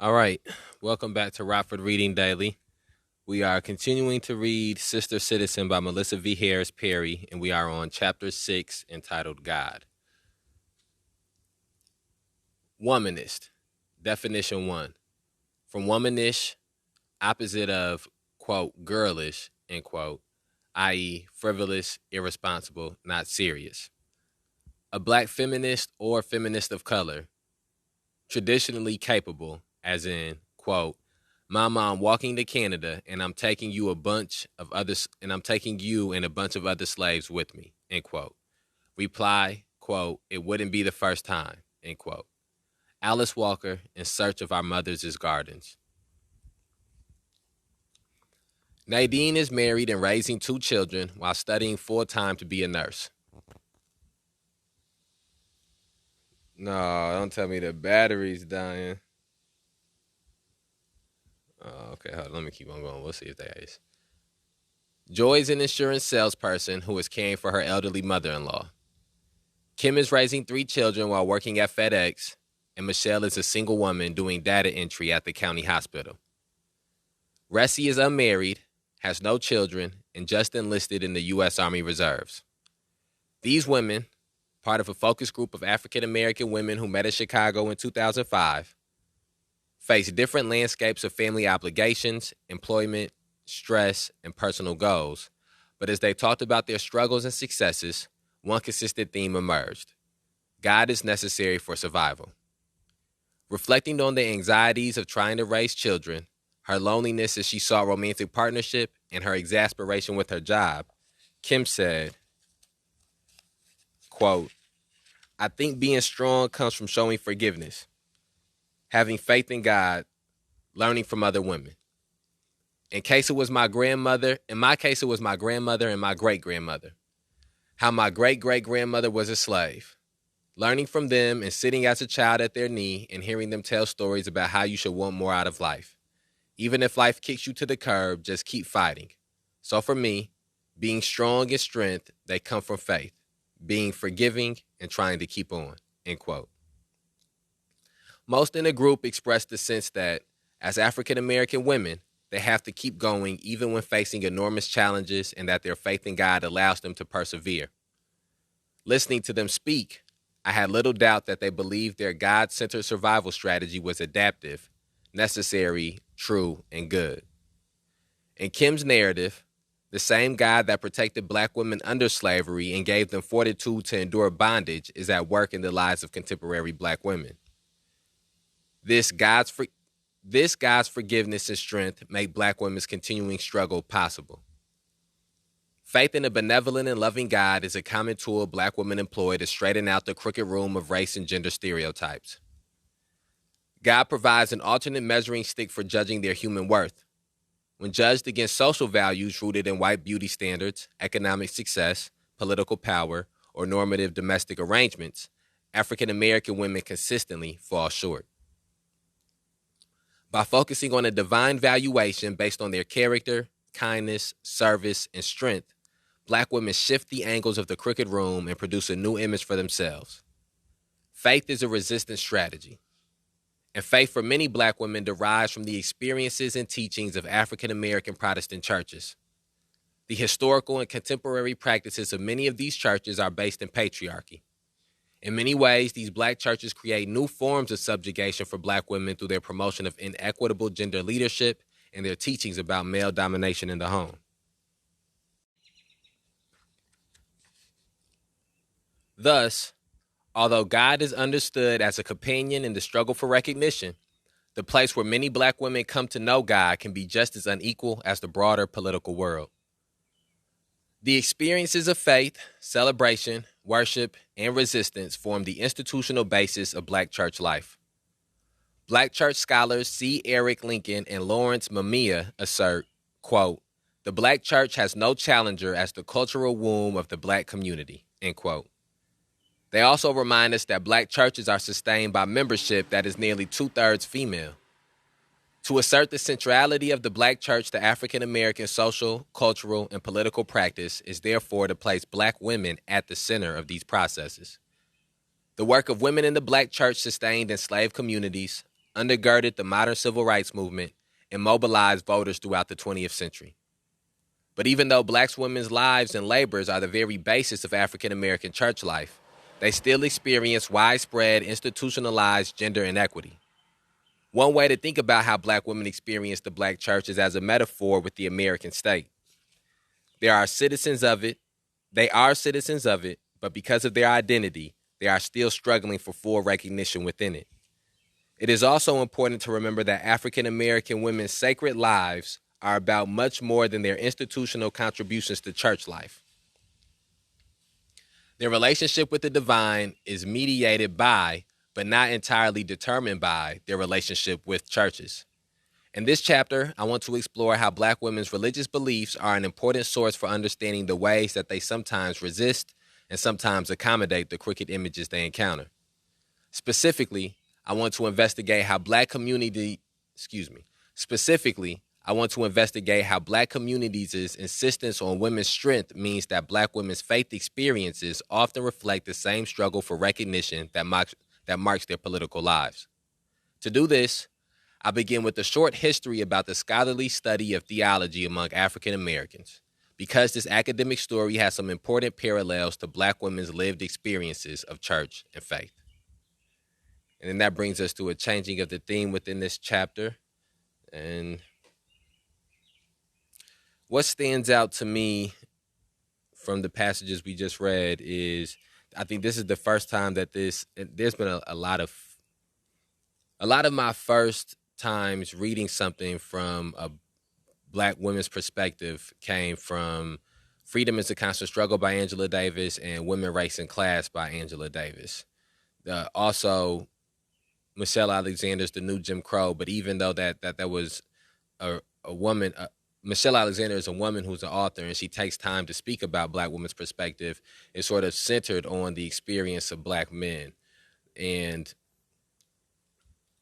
All right. Welcome back to Rockford Reading Daily. We are continuing to read Sister Citizen by Melissa V. Harris Perry, and we are on Chapter 6 entitled God. Womanist. Definition 1. From womanish, opposite of, quote, girlish, end quote, i.e., frivolous, irresponsible, not serious. A black feminist or feminist of color, traditionally capable, as in, quote, Mama, I'm walking to Canada and I'm taking you and a bunch of other slaves with me, end quote. Reply, quote, it wouldn't be the first time, end quote. Alice Walker, In Search of Our Mothers' Gardens. Nadine is married and raising 2 children while studying full-time to be a nurse. No, don't tell me the battery's dying. Oh, okay, hold on, let me keep on going. We'll see if that is. Joy is an insurance salesperson who is caring for her elderly mother-in-law. Kim is raising 3 children while working at FedEx, and Michelle is a single woman doing data entry at the county hospital. Ressie is unmarried, has no children, and just enlisted in the U.S. Army Reserves. These women, part of a focus group of African American women who met in Chicago in 2005, face different landscapes of family obligations, employment, stress, and personal goals. But as they talked about their struggles and successes, one consistent theme emerged. God is necessary for survival. Reflecting on the anxieties of trying to raise children, her loneliness as she sought romantic partnership, and her exasperation with her job, Kim said, quote, I think being strong comes from showing forgiveness, having faith in God, learning from other women. In my case, it was my grandmother and my great-grandmother. How my great-great-grandmother was a slave. Learning from them and sitting as a child at their knee and hearing them tell stories about how you should want more out of life. Even if life kicks you to the curb, just keep fighting. So for me, being strong and strength, they come from faith, being forgiving and trying to keep on, end quote. Most in the group expressed the sense that, as African American women, they have to keep going even when facing enormous challenges and that their faith in God allows them to persevere. Listening to them speak, I had little doubt that they believed their God-centered survival strategy was adaptive, necessary, true, and good. In Kim's narrative, the same God that protected black women under slavery and gave them fortitude to endure bondage is at work in the lives of contemporary black women. This God's forgiveness and strength make black women's continuing struggle possible. Faith in a benevolent and loving God is a common tool black women employ to straighten out the crooked room of race and gender stereotypes. God provides an alternate measuring stick for judging their human worth. When judged against social values rooted in white beauty standards, economic success, political power, or normative domestic arrangements, African American women consistently fall short. By focusing on a divine valuation based on their character, kindness, service, and strength, black women shift the angles of the crooked room and produce a new image for themselves. Faith is a resistance strategy. And faith for many black women derives from the experiences and teachings of African American Protestant churches. The historical and contemporary practices of many of these churches are based in patriarchy. In many ways, these black churches create new forms of subjugation for black women through their promotion of inequitable gender leadership and their teachings about male domination in the home. Thus, although God is understood as a companion in the struggle for recognition, the place where many black women come to know God can be just as unequal as the broader political world. The experiences of faith, celebration, worship, and resistance form the institutional basis of black church life. Black church scholars C. Eric Lincoln and Lawrence Mamiya assert, quote, the black church has no challenger as the cultural womb of the black community, end quote. They also remind us that black churches are sustained by membership that is nearly 2/3 female. To assert the centrality of the black church to African American social, cultural, and political practice is therefore to place black women at the center of these processes. The work of women in the black church sustained enslaved communities, undergirded the modern civil rights movement, and mobilized voters throughout the 20th century. But even though Black women's lives and labors are the very basis of African American church life, they still experience widespread institutionalized gender inequity. One way to think about how Black women experience the Black church is as a metaphor with the American state. They are citizens of it, but because of their identity, they are still struggling for full recognition within it. It is also important to remember that African American women's sacred lives are about much more than their institutional contributions to church life. Their relationship with the divine is mediated by, but not entirely determined by, their relationship with churches. In this chapter, I want to explore how Black women's religious beliefs are an important source for understanding the ways that they sometimes resist and sometimes accommodate the crooked images they encounter. Specifically, I want to investigate how Black communities' insistence on women's strength means that Black women's faith experiences often reflect the same struggle for recognition that marks their political lives. To do this, I begin with a short history about the scholarly study of theology among African Americans, because this academic story has some important parallels to Black women's lived experiences of church and faith. And then that brings us to a changing of the theme within this chapter. And what stands out to me from the passages we just read is, I think this is the first time that there's been a lot of my first times reading something from a Black women's perspective came from Freedom is a Constant Struggle by Angela Davis and Women, Race, and Class by Angela Davis. Also, Michelle Alexander's The New Jim Crow, but even though that was a woman, Michelle Alexander is a woman who's an author, and she takes time to speak about Black women's perspective. It's sort of centered on the experience of Black men. And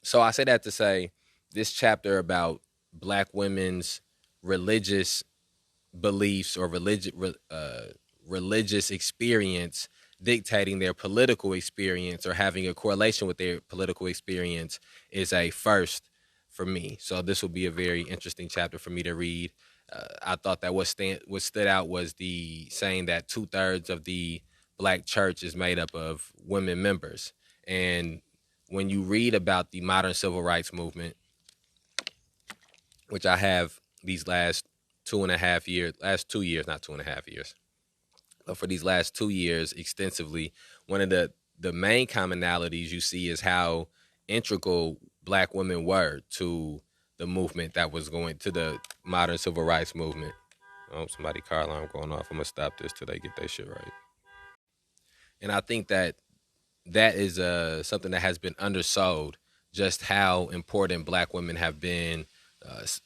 so I say that to say this chapter about Black women's religious beliefs or religious experience dictating their political experience or having a correlation with their political experience is a first for me. So this will be a very interesting chapter for me to read. I thought that what stood out was the saying that 2/3 of the Black church is made up of women members. And when you read about the modern civil rights movement, which I have these last 2.5 years, but for these last 2 years extensively, one of the main commonalities you see is how integral Black women were to the movement that was going to the modern civil rights movement. Oh, somebody car alarm going off. I'm going to stop this till they get their shit right. And I think that is something that has been undersold, just how important Black women have been.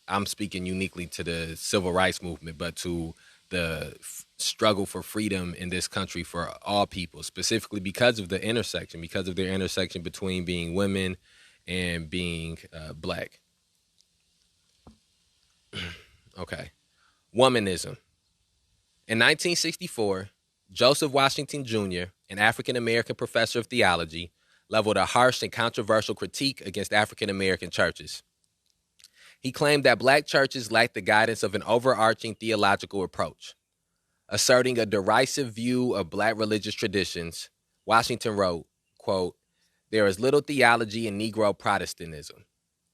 I'm speaking uniquely to the civil rights movement, but to the struggle for freedom in this country for all people, specifically because of their intersection between being women and being Black. Okay. Womanism. In 1964, Joseph Washington Jr., an African-American professor of theology, leveled a harsh and controversial critique against African-American churches. He claimed that Black churches lacked the guidance of an overarching theological approach. Asserting a derisive view of Black religious traditions, Washington wrote, quote, "There is little theology in Negro Protestantism.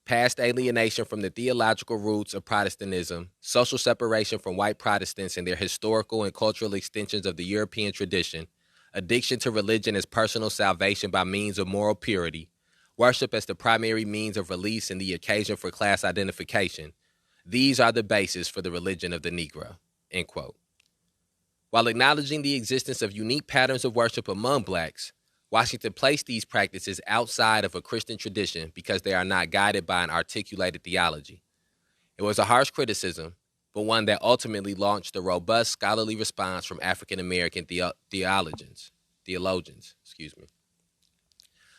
Past alienation from the theological roots of Protestantism, social separation from white Protestants and their historical and cultural extensions of the European tradition, addiction to religion as personal salvation by means of moral purity, worship as the primary means of release and the occasion for class identification. These are the basis for the religion of the Negro," end quote. While acknowledging the existence of unique patterns of worship among Blacks, Washington placed these practices outside of a Christian tradition because they are not guided by an articulated theology. It was a harsh criticism, but one that ultimately launched a robust scholarly response from African-American theologians.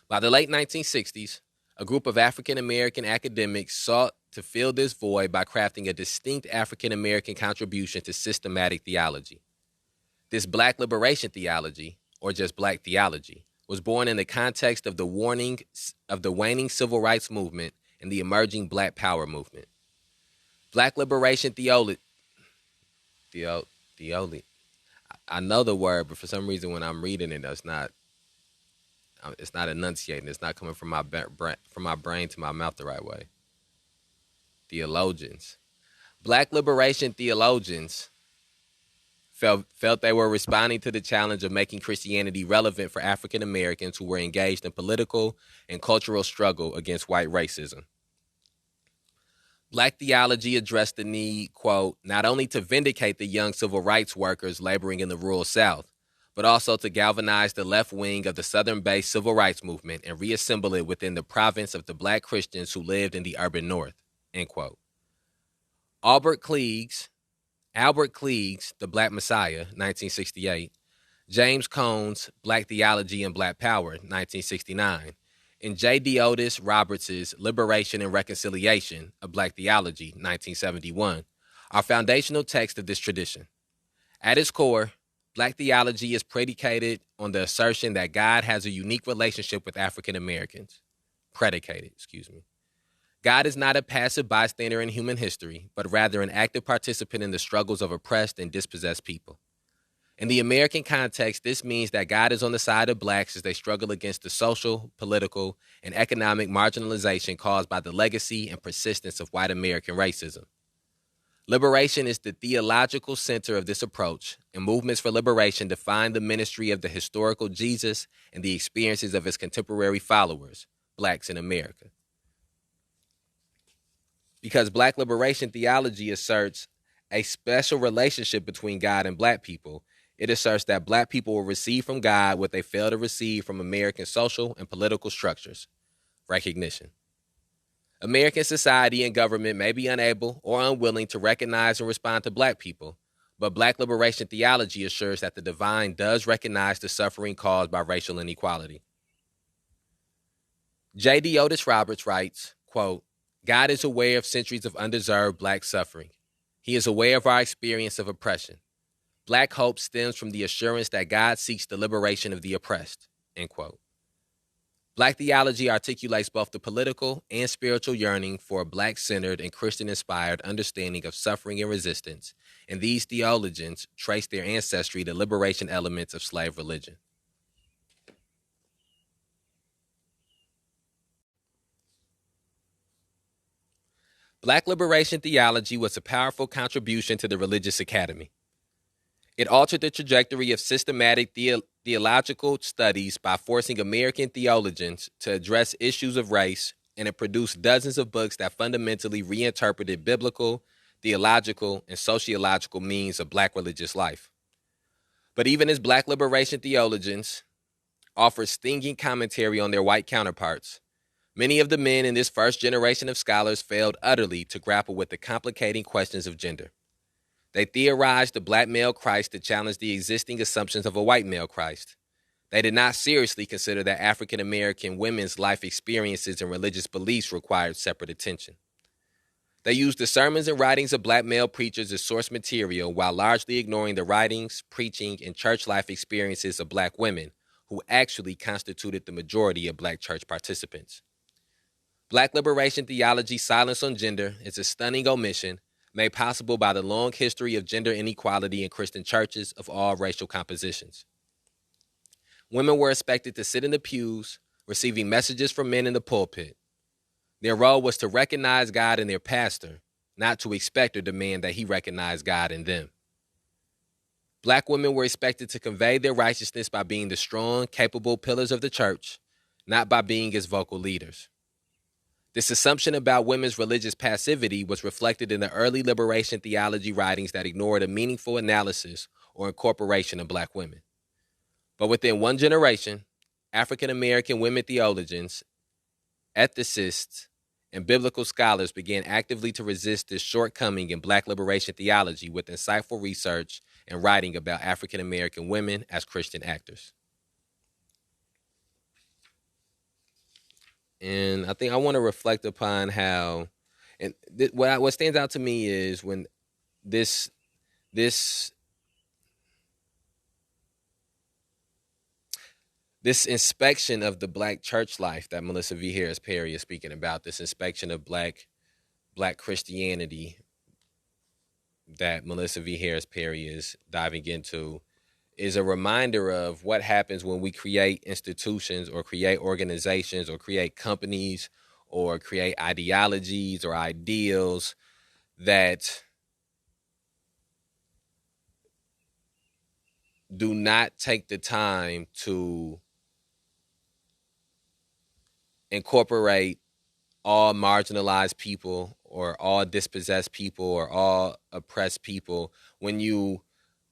By the late 1960s, a group of African-American academics sought to fill this void by crafting a distinct African-American contribution to systematic theology. This Black liberation theology, or just Black theology, was born in the context of the waning civil rights movement and the emerging Black Power movement. Black liberation theology. I know the word, but for some reason when I'm reading it, it's not enunciating. It's not coming from my brain to my mouth the right way. Theologians. Black liberation theologians felt they were responding to the challenge of making Christianity relevant for African Americans who were engaged in political and cultural struggle against white racism. Black theology addressed the need, quote, not only to vindicate the young civil rights workers laboring in the rural South, but also to galvanize the left wing of the Southern-based civil rights movement and reassemble it within the province of the Black Christians who lived in the urban North, end quote. Albert Cleage's The Black Messiah, 1968, James Cone's Black Theology and Black Power, 1969, and J.D. Otis Roberts' Liberation and Reconciliation, A Black Theology, 1971, are foundational texts of this tradition. At its core, Black theology is predicated on the assertion that God has a unique relationship with African Americans. God is not a passive bystander in human history, but rather an active participant in the struggles of oppressed and dispossessed people. In the American context, this means that God is on the side of Blacks as they struggle against the social, political, and economic marginalization caused by the legacy and persistence of white American racism. Liberation is the theological center of this approach, and movements for liberation define the ministry of the historical Jesus and the experiences of his contemporary followers, Blacks in America. Because Black liberation theology asserts a special relationship between God and Black people, it asserts that Black people will receive from God what they fail to receive from American social and political structures: recognition. American society and government may be unable or unwilling to recognize and respond to Black people, but Black liberation theology assures that the divine does recognize the suffering caused by racial inequality. J.D. Otis Roberts writes, quote, God is aware of centuries of undeserved Black suffering. He is aware of our experience of oppression. Black hope stems from the assurance that God seeks the liberation of the oppressed, end quote. Black theology articulates both the political and spiritual yearning for a Black-centered and Christian-inspired understanding of suffering and resistance, and these theologians trace their ancestry to liberation elements of slave religion. Black liberation theology was a powerful contribution to the religious academy. It altered the trajectory of systematic theological studies by forcing American theologians to address issues of race, and it produced dozens of books that fundamentally reinterpreted biblical, theological, and sociological meanings of Black religious life. But even as Black liberation theologians offer stinging commentary on their white counterparts, many of the men in this first generation of scholars failed utterly to grapple with the complicating questions of gender. They theorized the Black male Christ to challenge the existing assumptions of a white male Christ. They did not seriously consider that African American women's life experiences and religious beliefs required separate attention. They used the sermons and writings of Black male preachers as source material while largely ignoring the writings, preaching, and church life experiences of Black women, who actually constituted the majority of Black church participants. Black liberation theology's silence on gender is a stunning omission made possible by the long history of gender inequality in Christian churches of all racial compositions. Women were expected to sit in the pews, receiving messages from men in the pulpit. Their role was to recognize God in their pastor, not to expect or demand that he recognize God in them. Black women were expected to convey their righteousness by being the strong, capable pillars of the church, not by being its vocal leaders. This assumption about women's religious passivity was reflected in the early liberation theology writings that ignored a meaningful analysis or incorporation of Black women. But within one generation, African American women theologians, ethicists, and biblical scholars began actively to resist this shortcoming in Black liberation theology with insightful research and writing about African American women as Christian actors. And I think I want to reflect upon how, and what stands out to me is when this This inspection of the black church life that Melissa V. Harris Perry is speaking about, this inspection of black Christianity that Melissa V. Harris Perry is diving into, is a reminder of what happens when we create institutions or create organizations or create companies or create ideologies or ideals that do not take the time to incorporate all marginalized people or all dispossessed people or all oppressed people. When you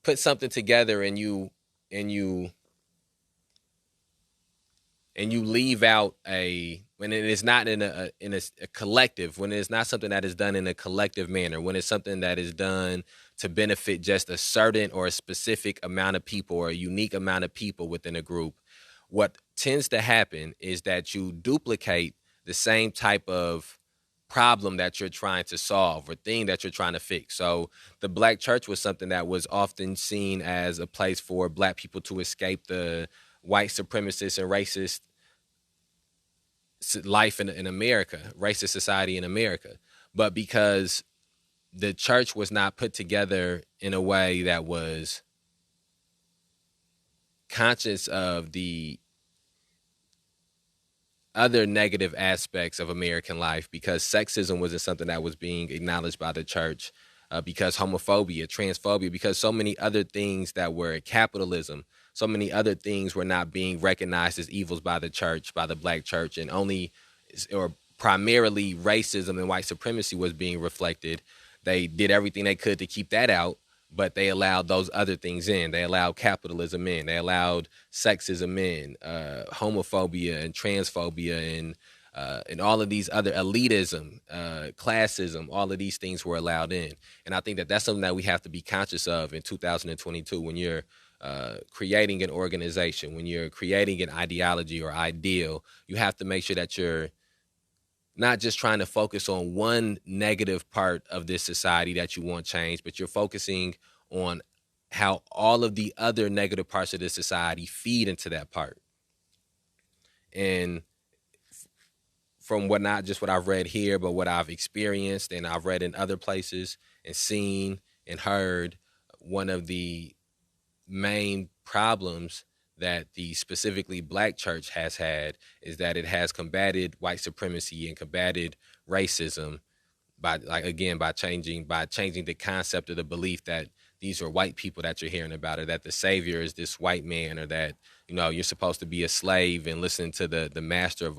put something together and you leave out when it is not in a collective, when it's not something that is done in a collective manner, when it's something that is done to benefit just a certain or a specific amount of people or a unique amount of people within a group, what tends to happen is that you duplicate the same type of problem that you're trying to solve or thing that you're trying to fix. So the black church was something that was often seen as a place for black people to escape the white supremacist and racist life in America, racist society in America. But because the church was not put together in a way that was conscious of the other negative aspects of American life, because sexism wasn't something that was being acknowledged by the church, because homophobia, transphobia, because so many other things that were capitalism, so many other things were not being recognized as evils by the church, by the black church, and only or primarily racism and white supremacy was being reflected. They did everything they could to keep that out, but they allowed those other things in. They allowed capitalism in. They allowed sexism in, homophobia and transphobia and all of these other elitism, classism. All of these things were allowed in, and I think that that's something that we have to be conscious of in 2022 when you're creating an organization, when you're creating an ideology or ideal. You have to make sure that you're not just trying to focus on one negative part of this society that you want change, but you're focusing on how all of the other negative parts of this society feed into that part. And from what not just what I've read here, but what I've experienced and I've read in other places and seen and heard, one of the main problems that the specifically black church has had is that it has combated white supremacy and combated racism by changing the concept of the belief that these are white people that you're hearing about, or that the savior is this white man, or that you're supposed to be a slave and listen to the master of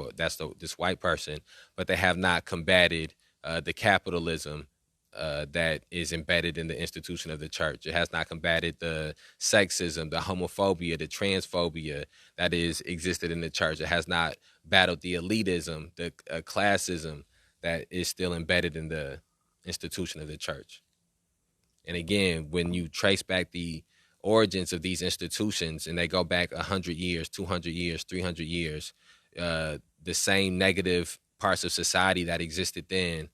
this white person. But they have not combated the capitalism that is embedded in the institution of the church. It has not combated the sexism, the homophobia, the transphobia that is existed in the church. It has not battled the elitism, the classism that is still embedded in the institution of the church. And again, when you trace back the origins of these institutions and they go back 100 years, 200 years, 300 years, the same negative parts of society that existed then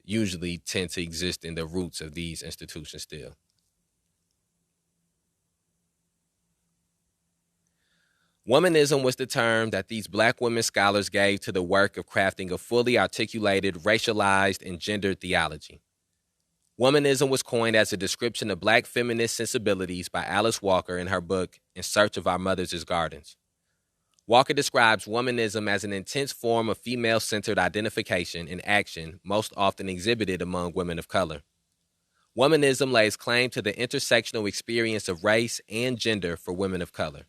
usually tend to exist in the roots of these institutions still. Womanism was the term that these black women scholars gave to the work of crafting a fully articulated, racialized, and gendered theology. Womanism was coined as a description of black feminist sensibilities by Alice Walker in her book In Search of Our Mothers' Gardens. Walker describes womanism as an intense form of female-centered identification and action most often exhibited among women of color. Womanism lays claim to the intersectional experience of race and gender for women of color.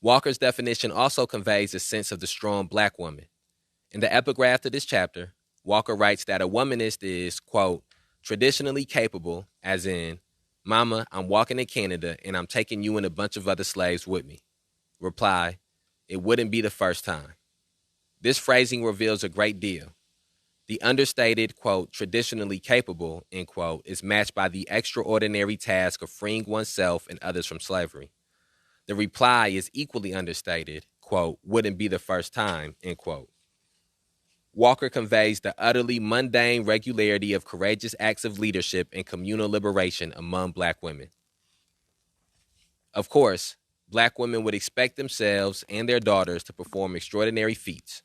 Walker's definition also conveys a sense of the strong black woman. In the epigraph to this chapter, Walker writes that a womanist is, quote, traditionally capable, as in, Mama, I'm walking to Canada and I'm taking you and a bunch of other slaves with me. Reply, it wouldn't be the first time. This phrasing reveals a great deal. The understated, quote, traditionally capable, end quote, is matched by the extraordinary task of freeing oneself and others from slavery. The reply is equally understated, quote, wouldn't be the first time, end quote. Walker conveys the utterly mundane regularity of courageous acts of leadership and communal liberation among black women. Of course, black women would expect themselves and their daughters to perform extraordinary feats.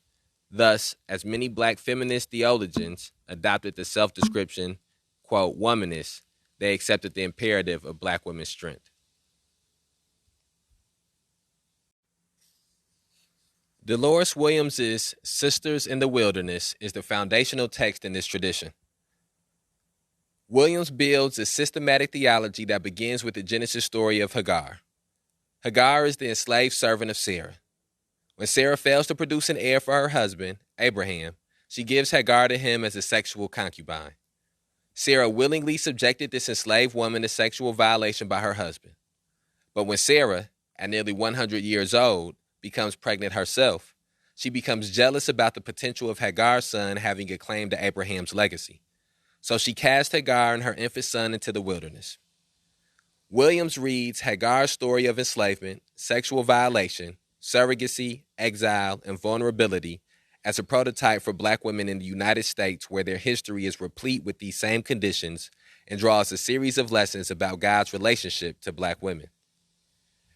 Thus, as many black feminist theologians adopted the self-description, quote, womanist, they accepted the imperative of black women's strength. Dolores Williams's Sisters in the Wilderness is the foundational text in this tradition. Williams builds a systematic theology that begins with the Genesis story of Hagar. Hagar is the enslaved servant of Sarah. When Sarah fails to produce an heir for her husband, Abraham, she gives Hagar to him as a sexual concubine. Sarah willingly subjected this enslaved woman to sexual violation by her husband. But when Sarah, at nearly 100 years old, becomes pregnant herself, she becomes jealous about the potential of Hagar's son having a claim to Abraham's legacy. So she cast Hagar and her infant son into the wilderness. Williams reads Hagar's story of enslavement, sexual violation, surrogacy, exile, and vulnerability as a prototype for black women in the United States, where their history is replete with these same conditions, and draws a series of lessons about God's relationship to black women.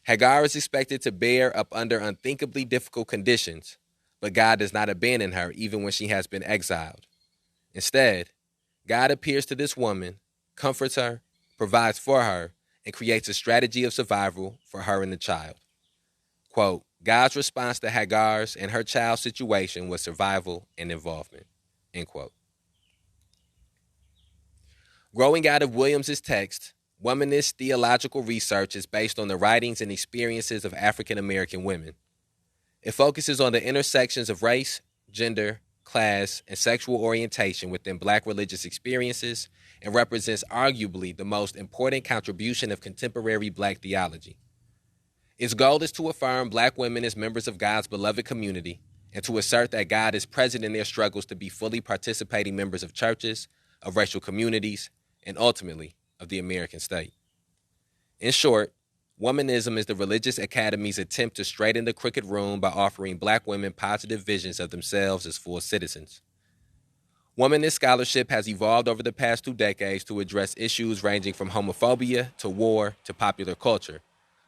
Hagar is expected to bear up under unthinkably difficult conditions, but God does not abandon her even when she has been exiled. Instead, God appears to this woman, comforts her, provides for her, and creates a strategy of survival for her and the child. Quote, God's response to Hagar's and her child's situation was survival and involvement, end quote. Growing out of Williams's text, womanist theological research is based on the writings and experiences of African American women. It focuses on the intersections of race, gender, class, and sexual orientation within black religious experiences and represents arguably the most important contribution of contemporary black theology. Its goal is to affirm black women as members of God's beloved community and to assert that God is present in their struggles to be fully participating members of churches, of racial communities, and ultimately of the American state. In short, womanism is the religious academy's attempt to straighten the crooked room by offering black women positive visions of themselves as full citizens. Womanist scholarship has evolved over the past 2 decades to address issues ranging from homophobia to war to popular culture,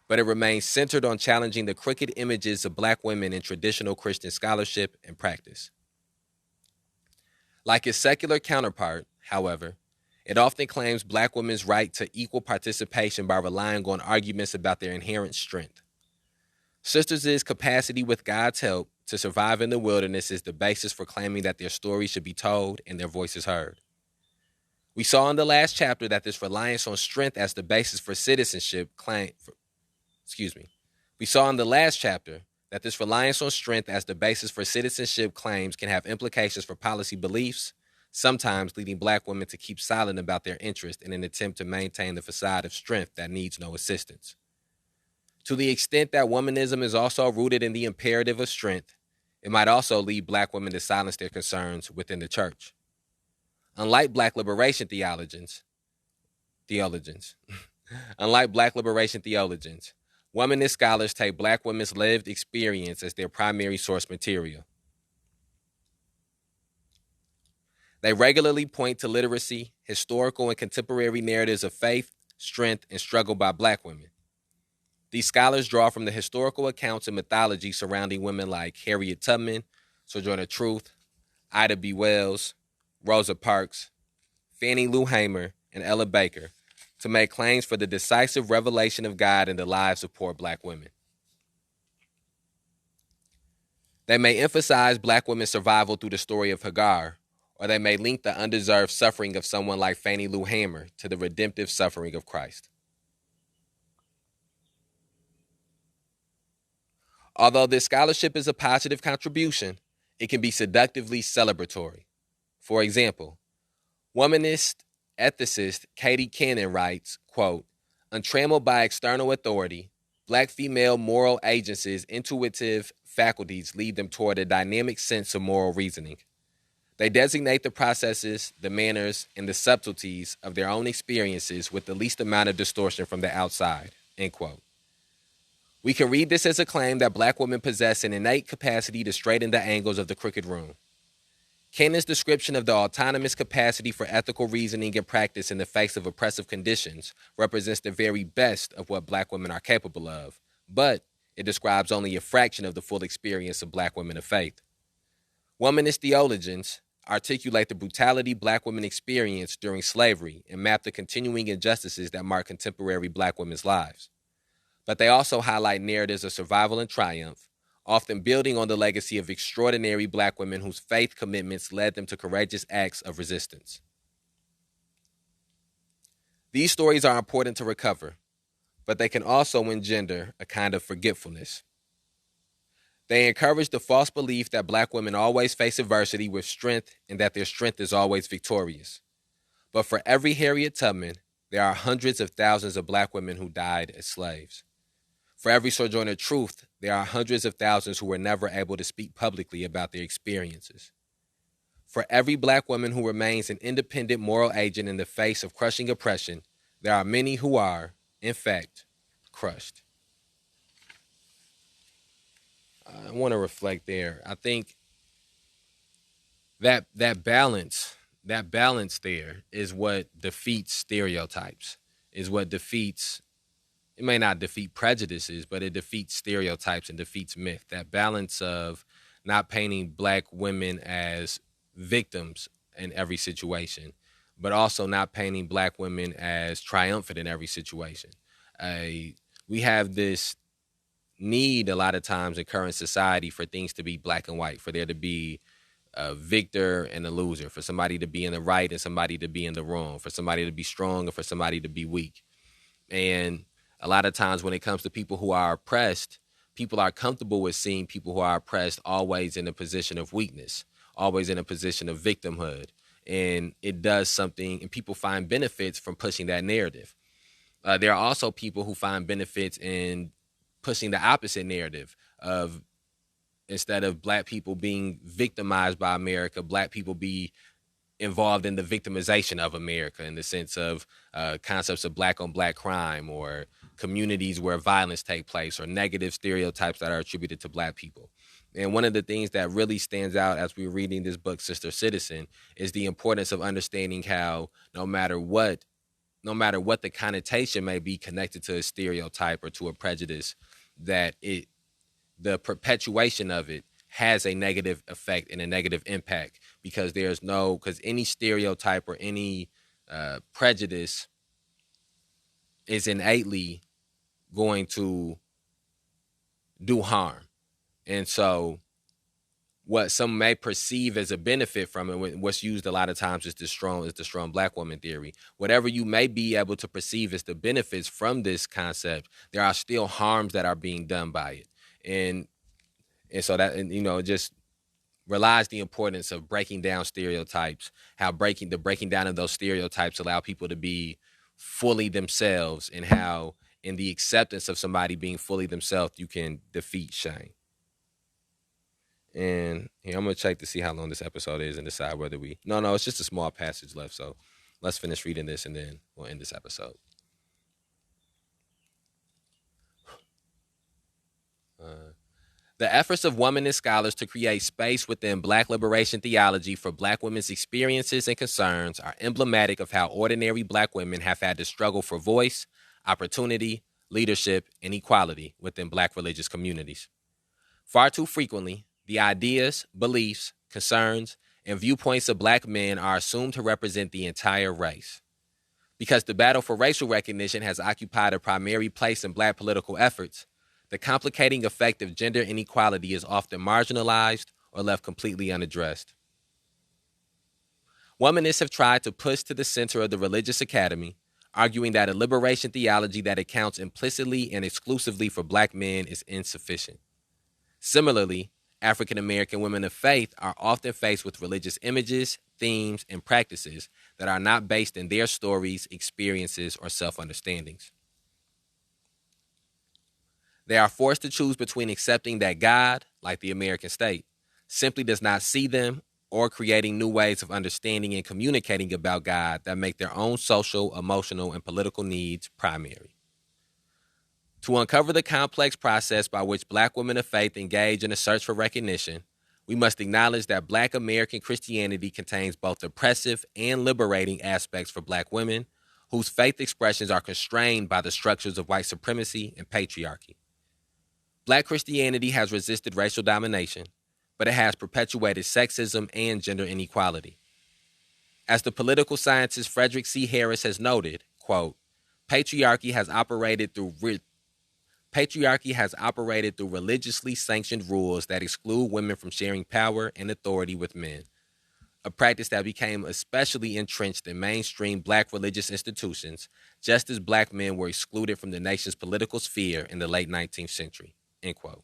but it remains centered on challenging the crooked images of black women in traditional Christian scholarship and practice. Like its secular counterpart, however, it often claims black women's right to equal participation by relying on arguments about their inherent strength. Sisters' capacity with God's help to survive in the wilderness is the basis for claiming that their stories should be told and their voices heard. We saw in the last chapter that this reliance on strength as the basis for citizenship We saw in the last chapter that this reliance on strength as the basis for citizenship claims can have implications for policy beliefs, sometimes leading black women to keep silent about their interest in an attempt to maintain the facade of strength that needs no assistance. To the extent that womanism is also rooted in the imperative of strength, it might also lead black women to silence their concerns within the church. Unlike black liberation theologians, womanist scholars take black women's lived experience as their primary source material. They regularly point to literacy, historical and contemporary narratives of faith, strength, and struggle by black women. These scholars draw from the historical accounts and mythology surrounding women like Harriet Tubman, Sojourner Truth, Ida B. Wells, Rosa Parks, Fannie Lou Hamer, and Ella Baker to make claims for the decisive revelation of God in the lives of poor black women. They may emphasize black women's survival through the story of Hagar, or they may link the undeserved suffering of someone like Fannie Lou Hamer to the redemptive suffering of Christ. Although this scholarship is a positive contribution, it can be seductively celebratory. For example, womanist ethicist Katie Cannon writes, quote, untrammeled by external authority, black female moral agencies' intuitive faculties lead them toward a dynamic sense of moral reasoning. They designate the processes, the manners, and the subtleties of their own experiences with the least amount of distortion from the outside, end quote. We can read this as a claim that black women possess an innate capacity to straighten the angles of the crooked room. Cannon's description of the autonomous capacity for ethical reasoning and practice in the face of oppressive conditions represents the very best of what black women are capable of, but it describes only a fraction of the full experience of black women of faith. Womanist theologians articulate the brutality black women experienced during slavery and map the continuing injustices that mark contemporary black women's lives. But they also highlight narratives of survival and triumph, often building on the legacy of extraordinary black women whose faith commitments led them to courageous acts of resistance. These stories are important to recover, but they can also engender a kind of forgetfulness. They encourage the false belief that black women always face adversity with strength and that their strength is always victorious. But for every Harriet Tubman, there are hundreds of thousands of black women who died as slaves. For every Sojourner Truth, there are hundreds of thousands who were never able to speak publicly about their experiences. For every black woman who remains an independent moral agent in the face of crushing oppression, there are many who are, in fact, crushed. I want to reflect there. I think that balance there is what defeats stereotypes, is what defeats, it may not defeat prejudices, but it defeats stereotypes and defeats myth. That balance of not painting black women as victims in every situation, but also not painting black women as triumphant in every situation. We have this need a lot of times in current society for things to be black and white, for there to be a victor and a loser, for somebody to be in the right and somebody to be in the wrong, for somebody to be strong and for somebody to be weak. And a lot of times when it comes to people who are oppressed, people are comfortable with seeing people who are oppressed always in a position of weakness, always in a position of victimhood. And it does something, and people find benefits from pushing that narrative. There are also people who find benefits in pushing the opposite narrative of, instead of black people being victimized by America, black people be involved in the victimization of America in the sense of concepts of black on black crime or communities where violence take place or negative stereotypes that are attributed to black people. And one of the things that really stands out as we're reading this book, Sister Citizen, is the importance of understanding how no matter what the connotation may be connected to a stereotype or to a prejudice, that the perpetuation of it has a negative effect and a negative impact, because any stereotype or any prejudice is innately going to do harm. And so what some may perceive as a benefit from it, what's used a lot of times is the strong black woman theory. Whatever you may be able to perceive as the benefits from this concept, there are still harms that are being done by it. And so that, and, it just relies the importance of breaking down stereotypes, how breaking down of those stereotypes allow people to be fully themselves, and how in the acceptance of somebody being fully themselves, you can defeat shame. And here, I'm going to check to see how long this episode is and decide whether it's just a small passage left. So let's finish reading this and then we'll end this episode. The efforts of womanist scholars to create space within Black liberation theology for Black women's experiences and concerns are emblematic of how ordinary Black women have had to struggle for voice, opportunity, leadership, and equality within Black religious communities. Far too frequently, the ideas, beliefs, concerns, and viewpoints of Black men are assumed to represent the entire race. Because the battle for racial recognition has occupied a primary place in Black political efforts, the complicating effect of gender inequality is often marginalized or left completely unaddressed. Womanists have tried to push to the center of the religious academy, arguing that a liberation theology that accounts implicitly and exclusively for Black men is insufficient. Similarly, African American women of faith are often faced with religious images, themes, and practices that are not based in their stories, experiences, or self-understandings. They are forced to choose between accepting that God, like the American state, simply does not see them, or creating new ways of understanding and communicating about God that make their own social, emotional, and political needs primary. To uncover the complex process by which Black women of faith engage in a search for recognition, we must acknowledge that Black American Christianity contains both oppressive and liberating aspects for Black women, whose faith expressions are constrained by the structures of white supremacy and patriarchy. Black Christianity has resisted racial domination, but it has perpetuated sexism and gender inequality. As the political scientist Frederick C. Harris has noted, quote, patriarchy has operated through religiously sanctioned rules that exclude women from sharing power and authority with men, a practice that became especially entrenched in mainstream Black religious institutions, just as Black men were excluded from the nation's political sphere in the late 19th century, end quote.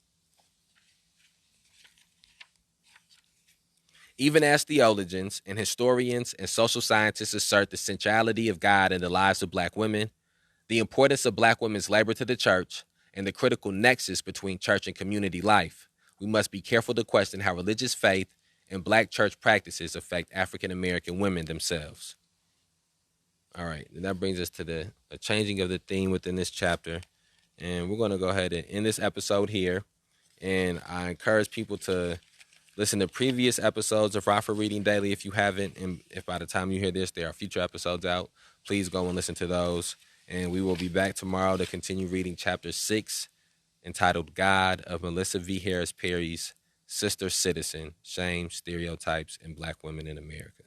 Even as theologians and historians and social scientists assert the centrality of God in the lives of Black women, the importance of Black women's labor to the church, and the critical nexus between church and community life, we must be careful to question how religious faith and Black church practices affect African American women themselves. All right, and that brings us to the changing of the theme within this chapter. And we're going to go ahead and end this episode here. And I encourage people to listen to previous episodes of Rockford Reading Daily if you haven't. And if by the time you hear this, there are future episodes out, please go and listen to those. And we will be back tomorrow to continue reading Chapter 6, entitled God, of Melissa V. Harris Perry's Sister Citizen, Shame, Stereotypes, and Black Women in America.